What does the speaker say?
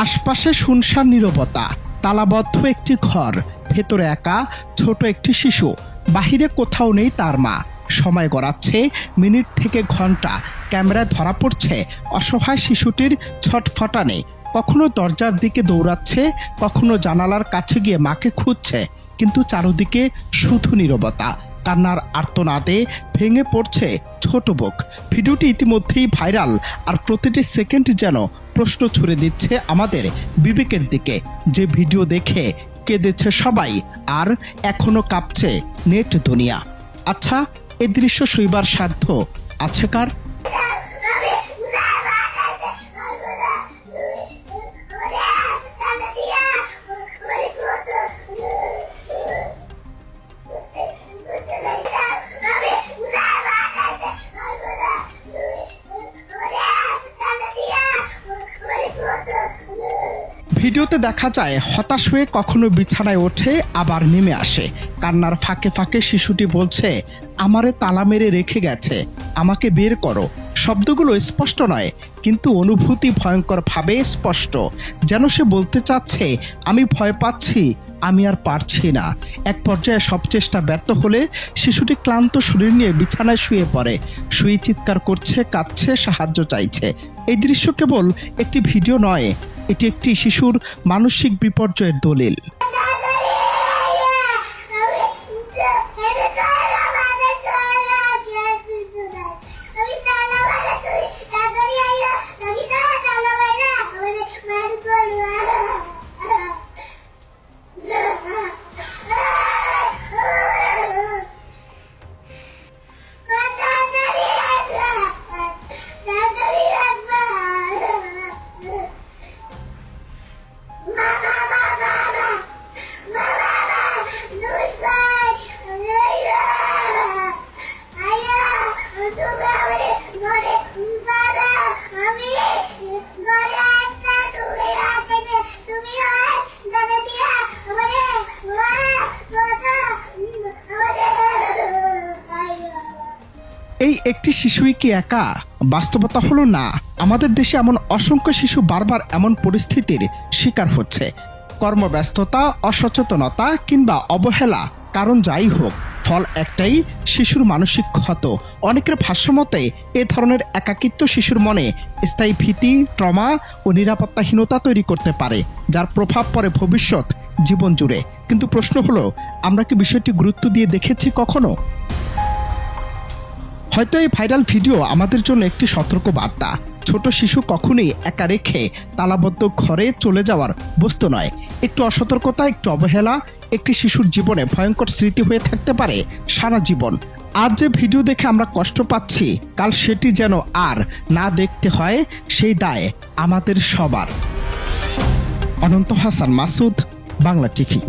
আশপাশে শুনশান নীরবতা, তালাবদ্ধ একটি ঘর, ভেতরে একা ছোট একটি শিশু, বাহিরে কোথাও নেই তার মা। সময় গড়াচ্ছে মিনিট থেকে ঘন্টা, ক্যামেরায় ধরা পড়ছে অসহায় শিশুটির ছটফটানি। কখনো দরজার দিকে দৌড়াচ্ছে, কখনো জানালার কাছে গিয়ে মাকে খুঁজছে, কিন্তু চারদিকে শুধু নীরবতা। কান্নার আর্তনাদে ভেঙে পড়ছে ছোট বুক। ভিডিওটি ইতিমধ্যেই ভাইরাল, আর প্রতিটি সেকেন্ড যেন প্রশ্ন ছুড়ে দিচ্ছে আমাদের বিবেকের দিকে। যে ভিডিও দেখে কেঁদেছে সবাই, আর এখনো কাঁপছে নেট দুনিয়া। আচ্ছা, এ দৃশ্য সইবার সাধ্য আছে কার? ভিডিওতে দেখা যায় হতাশ হয়ে কখনো বিছানায় ওঠে, আবার নেমে আসে। কান্নার ফাঁকে ফাঁকে শিশুটি বলছে, আমারে তালা মেরে রেখে গেছে, আমাকে বের করো। শব্দগুলো স্পষ্ট নয়, কিন্তু অনুভূতি ভয়ঙ্করভাবে স্পষ্ট। যেন সে বলতে চাচ্ছে, আমি ভয় পাচ্ছি, আমি আর পারছি না। এক পর্যায়ে সব চেষ্টা ব্যর্থ হলে শিশুটি ক্লান্ত শরীর নিয়ে বিছানায় শুয়ে পড়ে। শুয়ে চিৎকার করছে, কাঁদছে, সাহায্য চাইছে। এই দৃশ্য কেবল একটি ভিডিও নয়, এটি একটি শিশুর মানসিক বিপর্যয়ের দলিল। এই একটি শিশুই কি একা? বাস্তবতা হলো না। আমাদের দেশে এমন অসংখ্য শিশু বারবার এমন পরিস্থিতির শিকার হচ্ছে। কর্মব্যস্ততা, অসচেতনতা কিংবা অবহেলা, কারণ যাই হোক, ফল একটাই, শিশুর মানসিক ক্ষত। অনেকের ভাষ্যমতে এ ধরনের একাকিত্ব শিশুর মনে স্থায়ী ভীতি, ট্রমা ও নিরাপত্তাহীনতা তৈরি করতে পারে, যার প্রভাব পড়ে ভবিষ্যৎ জীবন জুড়ে। কিন্তু প্রশ্ন হলো, আমরা কি বিষয়টি গুরুত্ব দিয়ে দেখেছি কখনো? হয়তো এই ভাইরাল ভিডিও আমাদের জন্য একটি সতর্ক বার্তা। ছোট শিশু কখনোই একা রেখে তালাবদ্ধ ঘরে চলে যাওয়ার বস্তু নয়। একটু অসতর্কতা, একটু অবহেলা একটি শিশুর জীবনে ভয়ঙ্কর স্মৃতি হয়ে থাকতে পারে সারা জীবন। আজ যে ভিডিও দেখে আমরা কষ্ট পাচ্ছি, কাল সেটি যেন আর না দেখতে হয়, সেই দায় আমাদের সবার। অনন্ত হাসান মাসুদ, বাংলা টিভি।